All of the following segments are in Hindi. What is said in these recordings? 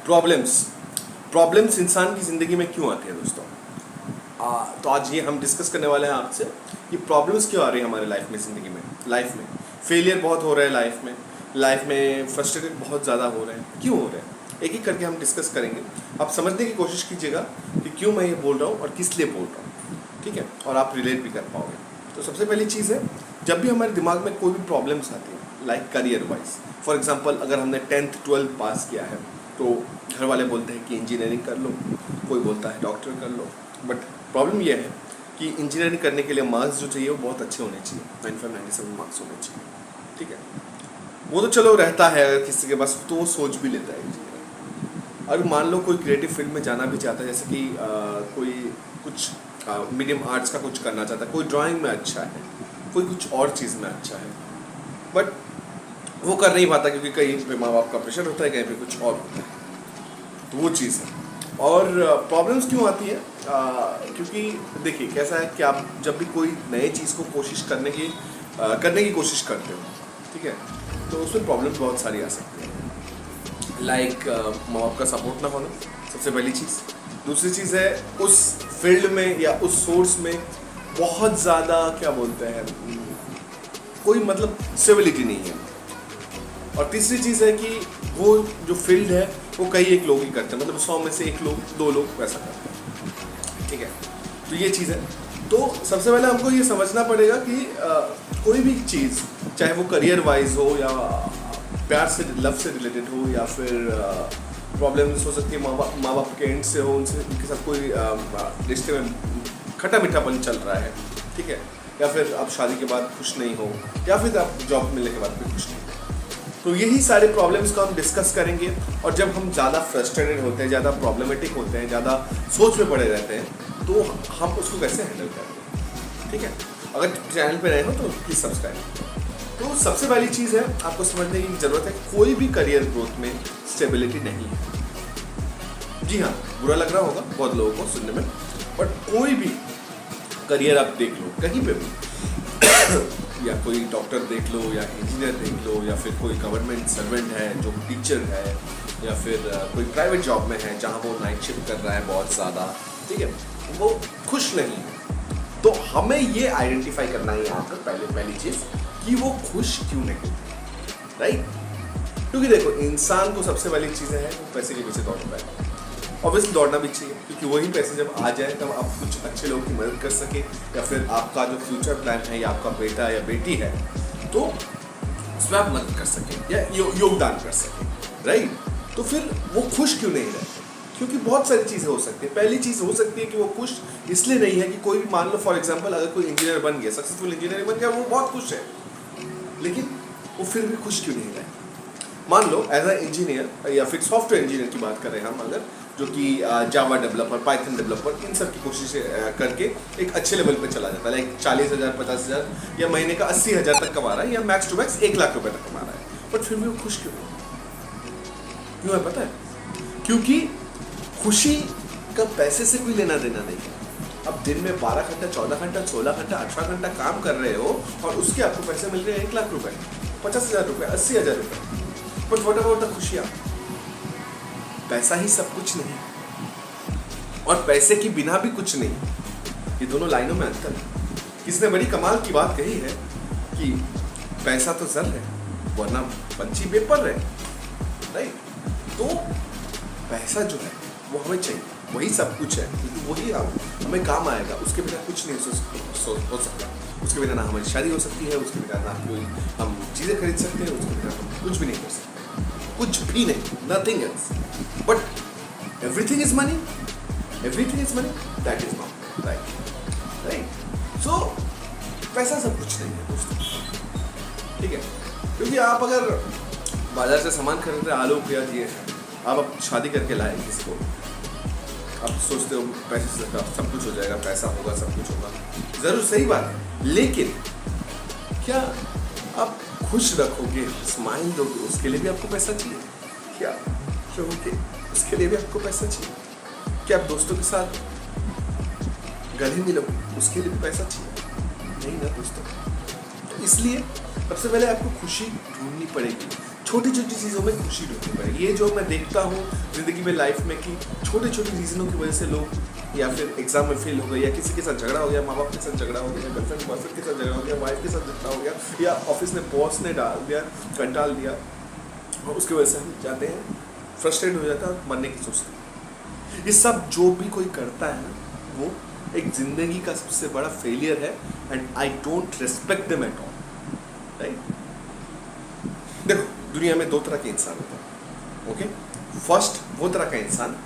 प्रॉब्लम्स इंसान की ज़िंदगी में क्यों आती है दोस्तों? तो आज ये हम डिस्कस करने वाले हैं आपसे कि प्रॉब्लम्स क्यों आ रही है हमारे लाइफ में फेलियर बहुत हो रहा है लाइफ में फ्रस्ट्रेटेड बहुत ज़्यादा हो रहे हैं, क्यों हो रहे हैं? एक एक करके हम डिस्कस करेंगे। आप समझने की कोशिश कीजिएगा कि क्यों मैं ये बोल रहा हूँ और किस लिए बोल रहा हूँ, ठीक है? और आप रिलेट भी कर पाओगे। तो सबसे पहली चीज़ है, जब भी हमारे दिमाग में कोई भी प्रॉब्लम्स आती है, like career wise, for example अगर हमने 10th 12th पास किया है तो घर वाले बोलते हैं कि इंजीनियरिंग कर लो, कोई बोलता है डॉक्टर कर लो। बट प्रॉब्लम यह है कि इंजीनियरिंग करने के लिए मार्क्स जो चाहिए वो बहुत अच्छे होने चाहिए, 95-97 मार्क्स होने चाहिए, ठीक है? वो तो चलो रहता है अगर किसी के पास, तो वो सोच भी लेता है इंजीनियरिंग। अगर मान लो कोई क्रिएटिव फील्ड में जाना भी चाहता है, जैसे कि कोई कुछ मीडियम आर्ट्स का कुछ करना चाहता है, कोई ड्राइंग में अच्छा है, कोई कुछ और चीज़ में अच्छा है, बट वो कर नहीं पाता क्योंकि कहीं पे माँ बाप का प्रेशर होता है, कहीं पे कुछ और होता है। तो वो चीज़ है। और प्रॉब्लम्स क्यों आती है? क्योंकि देखिए कैसा है कि आप जब भी कोई नए चीज़ को कोशिश करने की कोशिश करते हो, ठीक है, तो उसमें प्रॉब्लम्स बहुत सारी आ सकती हैं। लाइक माँ बाप का सपोर्ट ना होना, सबसे पहली चीज़। दूसरी चीज़ है उस फील्ड में या उस सोर्स में बहुत ज़्यादा क्या बोलते हैं, कोई मतलब स्टेबिलिटी नहीं है। और तीसरी चीज़ है कि वो जो फील्ड है वो कई एक लोग ही करते हैं, मतलब 100 में से 1 लोग 2 लोग वैसा करते हैं, ठीक है? तो ये चीज़ है। तो सबसे पहले हमको ये समझना पड़ेगा कि कोई भी चीज़, चाहे वो करियर वाइज हो या प्यार से लव से रिलेटेड हो या फिर प्रॉब्लम्स हो सकती है माँ बाप के एंड से हो, उनके साथ कोई रिश्ते में खट्टा मीठापन चल रहा है, ठीक है, या फिर आप शादी के बाद खुश नहीं हो, या फिर आप जॉब मिलने के बाद भी खुश नहीं हो। तो यही सारे प्रॉब्लम्स को हम डिस्कस करेंगे। और जब हम ज़्यादा फ्रस्ट्रेटेड होते हैं, ज़्यादा प्रॉब्लमेटिक होते हैं, ज़्यादा सोच में पड़े रहते हैं, तो हम उसको कैसे हैंडल करते हैं, ठीक है? अगर चैनल पे नए हो तो प्लीज़ सब्सक्राइब। तो सबसे पहली चीज़ है, आपको समझने की ज़रूरत है, कोई भी करियर ग्रोथ में स्टेबिलिटी नहीं है। जी हाँ, बुरा लग रहा होगा बहुत लोगों को सुनने में, बट कोई भी करियर आप देख लो कहीं पे भी या कोई डॉक्टर देख लो या इंजीनियर देख लो या फिर कोई गवर्नमेंट सर्वेंट है जो टीचर है, या फिर कोई प्राइवेट जॉब में है जहाँ वो नाइट शिफ्ट कर रहा है बहुत ज़्यादा, ठीक है, वो खुश नहीं है। तो हमें ये आइडेंटिफाई करना है यहाँ पर पहली चीज़ कि वो खुश क्यों नहीं है, राइट? क्योंकि देखो, इंसान को सबसे पहली चीज़ें हैं वो पैसे के पीछे दौड़ता है। ऑब्वियसली दौड़ना भी चाहिए, क्योंकि वही पैसे जब आ जाए तब आप कुछ अच्छे लोगों की मदद कर सके, या फिर आपका जो फ्यूचर प्लान है या आपका बेटा या बेटी है तो उसमें आप मदद कर सकें या योगदान कर सकें, राइट? तो फिर वो खुश क्यों नहीं रहते? क्योंकि बहुत सारी चीज़ें हो सकती है। पहली चीज़ हो सकती है कि वो खुश इसलिए नहीं है कि कोई भी, मान लो फॉर एग्जाम्पल, अगर कोई इंजीनियर बन गया, सक्सेसफुल इंजीनियर बन गया, वो बहुत खुश है, लेकिन वो फिर भी खुश क्यों नहीं रहे? मान लो एज अ इंजीनियर या फिर सॉफ्टवेयर इंजीनियर की बात करें हम, अगर जो कि जावा डेवलपर, पाइथन डेवलपर, इन सब की कोशिश करके एक अच्छे लेवल पे चला जाता है, लाइक 40,000 50,000 या महीने का 80,000 तक कमा रहा है, या मैक्स टू मैक्स 1 लाख रुपए तक कमा रहा है, बट फिर भी वो खुश क्यों क्यों है? पता है? क्योंकि खुशी का पैसे से कोई लेना देना नहीं है। अब दिन में 12 घंटा, 14 घंटा, 16 घंटा, 18 घंटा काम कर रहे हो और उसके आपको पैसे मिल रहे हैं 1 लाख रुपए, 50,000 रुपए, 80,000 रुपए, बट व्हाट अबाउट द खुशियाँ? पैसा ही सब कुछ नहीं, और पैसे के बिना भी कुछ नहीं। ये दोनों लाइनों में अंतर है। किसने बड़ी कमाल की बात कही है कि पैसा तो जर है वरना पंछी बेपर है, राइट? तो पैसा जो है वो हमें चाहिए, वही सब कुछ है, क्योंकि वही हमें काम आएगा, उसके बिना कुछ नहीं हो सकता। उसके बिना ना हमारी शादी हो सकती है, उसके बिना ना कोई हम चीज़ें खरीद सकते हैं, उसके बिना हम कुछ भी नहीं कर सकते, कुछ भी नहीं, nothing else. But everything is money, that is not right. So पैसा सब कुछ नहीं है दोस्तों, ठीक है? क्योंकि आप अगर बाजार से सामान खरीद रहे, आलू प्याज ये है, आप शादी करके लाए किसी को, आप सोचते हो पैसे से सब कुछ हो जाएगा, पैसा होगा सब कुछ होगा, ज़रूर सही बात है, लेकिन क्या आप खुश रखोगे, स्माइल दोगे, उसके लिए भी आपको पैसा चाहिए? क्या रहोगे, उसके लिए भी आपको पैसा चाहिए? क्या आप दोस्तों के साथ गले मिलोगे, उसके लिए भी पैसा चाहिए? नहीं ना दोस्तों। तो इसलिए सबसे पहले आपको खुशी ढूंढनी पड़ेगी छोटी छोटी चीज़ों में खुशी ढूंढनी पड़ेगी। ये जो मैं देखता हूँ ज़िंदगी में, लाइफ में, कि छोटी छोटी रीज़नों की वजह से लोग या फिर एग्जाम में फेल हो गए, या किसी के साथ झगड़ा हो गया, माँ बाप के साथ झगड़ा हो गया, गर्लफ्रेंड बॉयफ्रेंड के साथ झगड़ा हो गया, वाइफ के साथ झगड़ा हो गया, या ऑफिस में बॉस ने डाल दिया, कंटाल दिया, और उसकी वजह से हम जाते हैं, फ्रस्ट्रेट हो जाता है, मरने की सोचते हैं। ये सब जो भी कोई करता है ना, वो एक ज़िंदगी का सबसे बड़ा फेलियर है, and I don't respect them at all, right. देखो, दुनिया में दो तरह के इंसान होते हैं, ओके। फर्स्ट वो तरह का इंसान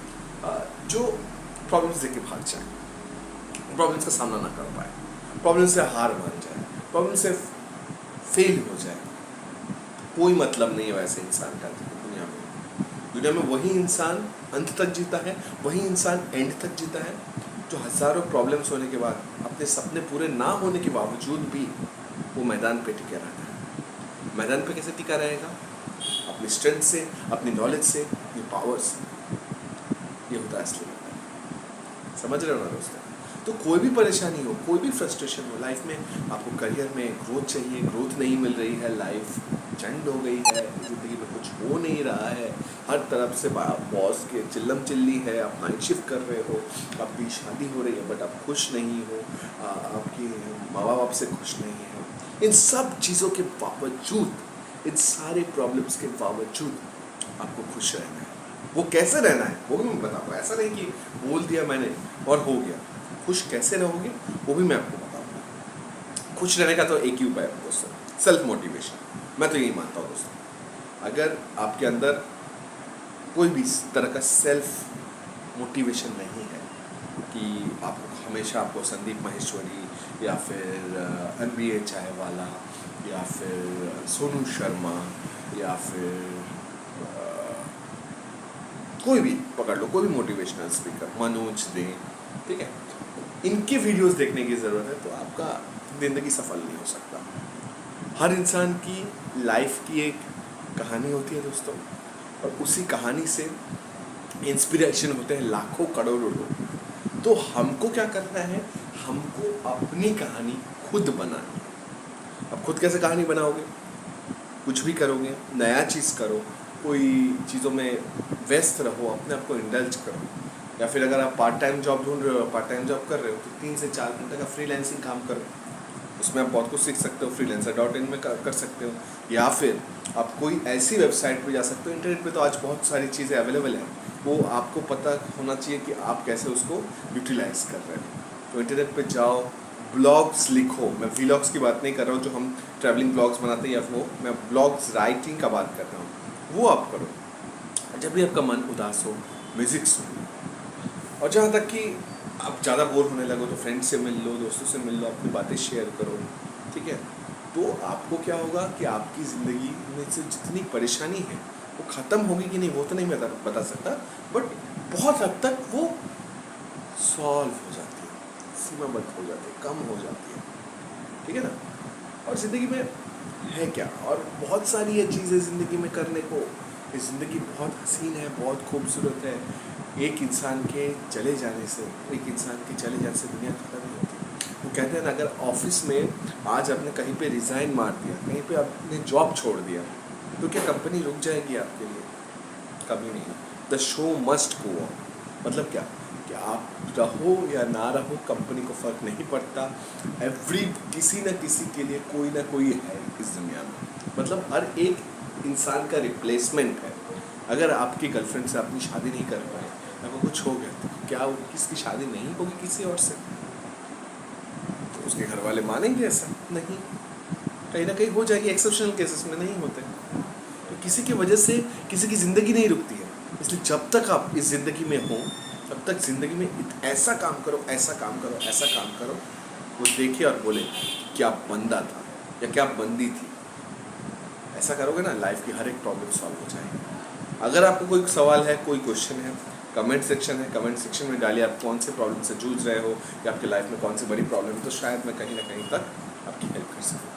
जो प्रॉब्लम्स देके भाग जाए, प्रॉब्लम्स का सामना ना कर पाए, प्रॉब्लम से हार मान जाए, प्रॉब्लम से फेल हो जाए। कोई मतलब नहीं है वैसे इंसान का दुनिया में। वही इंसान अंत तक जीता है, वही इंसान एंड तक जीता है, जो हज़ारों प्रॉब्लम्स होने के बाद, अपने सपने पूरे ना होने के बावजूद भी वो मैदान पे टिके रहता है। मैदान पे कैसे टिका रहेगा? अपनी स्ट्रेंथ से, अपनी नॉलेज से, अपनी पावर से। ये होता है असली मैदान। समझ रहे हो ना दोस्तों? तो कोई भी परेशानी हो, कोई भी फ्रस्ट्रेशन हो लाइफ में, आपको करियर में ग्रोथ चाहिए, ग्रोथ नहीं मिल रही है, लाइफ चंड हो गई है, ज़िंदगी में कुछ हो नहीं रहा है, हर तरफ से बॉस के चिल्लम चिल्ली है, आप नाइट शिफ्ट कर रहे हो, आपकी शादी हो रही है बट आप खुश नहीं हो, आपकी माँ बाप आपसे खुश नहीं है, इन सब चीज़ों के बावजूद, इन सारे प्रॉब्लम्स के बावजूद आपको खुश रहना है। वो कैसे रहना है वो भी मैं बताऊँगा। ऐसा नहीं कि बोल दिया मैंने और हो गया। खुश कैसे रहोगे वो भी मैं आपको बताऊँगा। खुश रहने का तो एक ही उपाय है दोस्तों, सेल्फ मोटिवेशन। मैं तो यही मानता हूँ दोस्तों, अगर आपके अंदर कोई भी तरह का सेल्फ मोटिवेशन नहीं है कि आपको हमेशा आपको संदीप माहेश्वरी या फिर MBA चाय वाला या फिर सोनू शर्मा या फिर कोई भी पकड़ लो, कोई भी मोटिवेशनल स्पीकर, मनोज दे, ठीक है, इनके वीडियोस देखने की ज़रूरत है, तो आपका ज़िंदगी सफल नहीं हो सकता। हर इंसान की लाइफ की एक कहानी होती है दोस्तों, और उसी कहानी से इंस्पिरेशन होते हैं लाखों करोड़ों लोग। तो हमको क्या करना है? हमको अपनी कहानी खुद बनानी है। अब खुद कैसे कहानी बनाओगे? कुछ भी करोगे, नया चीज़ करो, कोई चीज़ों में व्यस्त रहो, अपने आप को इंडल्ज करो, या फिर अगर आप पार्ट टाइम जॉब ढूंढ रहे हो, पार्ट टाइम जॉब कर रहे हो, तो 3 से 4 घंटे का फ्रीलांसिंग काम करो। उसमें आप बहुत कुछ सीख सकते हो, freelancer.in में कर सकते हो, या फिर आप कोई ऐसी वेबसाइट पे जा सकते हो। इंटरनेट पे तो आज बहुत सारी चीज़ें अवेलेबल हैं, वो आपको पता होना चाहिए कि आप कैसे उसको यूटिलाइज कर रहे हो। तो इंटरनेट पे जाओ, ब्लॉग्स लिखो। मैं व्लॉग्स की बात नहीं कर रहा हूँ जो हम ट्रैवलिंग ब्लॉग्स बनाते हैं, या वो मैं ब्लॉग्स राइटिंग का बात कर रहा हूँ, वो आप करो। जब भी आपका मन उदास हो, म्यूज़िक सुनो। और जहाँ तक कि आप ज़्यादा बोर होने लगो तो फ्रेंड से मिल लो, दोस्तों से मिल लो, अपनी बातें शेयर करो, ठीक है। तो आपको क्या होगा कि आपकी ज़िंदगी में से जितनी परेशानी है वो ख़त्म होगी कि नहीं वो तो नहीं मैं बता सकता, बट बहुत हद तक वो सॉल्व हो जाती है, सीमाबद्ध हो जाती है, कम हो जाती है, ठीक है ना। और ज़िंदगी में है क्या, और बहुत सारी ये चीज़ें ज़िंदगी में करने को। ये ज़िंदगी बहुत हसीन है, बहुत खूबसूरत है। एक इंसान के चले जाने से, एक इंसान के चले जाने से दुनिया खत्म नहीं होती। वो कहते हैं ना, अगर ऑफिस में आज आपने कहीं पे रिज़ाइन मार दिया, कहीं पे आपने जॉब छोड़ दिया, तो क्या कंपनी रुक जाएगी आपके लिए? कभी नहीं। The show must go on. मतलब क्या कि आप रहो या ना रहो, कंपनी को फ़र्क नहीं पड़ता। किसी न किसी के लिए कोई ना कोई है इस दुनिया में। मतलब हर एक इंसान का रिप्लेसमेंट है। अगर आपकी गर्लफ्रेंड से अपनी शादी नहीं कर पाए, आपको कुछ हो गया, तो क्या किसकी शादी नहीं होगी किसी और से? तो उसके घर वाले मानेंगे ऐसा? नहीं, कहीं ना कहीं हो जाएगी। एक्सेप्शनल केसेस में नहीं होते। तो किसी की वजह से किसी की ज़िंदगी नहीं रुकती है। इसलिए जब तक आप इस ज़िंदगी में हो, तब तक ज़िंदगी में ऐसा काम करो, ऐसा काम करो, ऐसा काम करो, वो देखे और बोले क्या बंदा था या क्या बंदी थी। ऐसा करोगे ना, लाइफ की हर एक प्रॉब्लम सॉल्व हो जाएगी। अगर आपको कोई सवाल है, कोई क्वेश्चन है, कमेंट सेक्शन है, कमेंट सेक्शन में डालिए। आप कौन से प्रॉब्लम से जूझ रहे हो या आपकी लाइफ में कौन सी बड़ी प्रॉब्लम है, तो शायद मैं कहीं ना कहीं तक आपकी हेल्प कर सकूँ।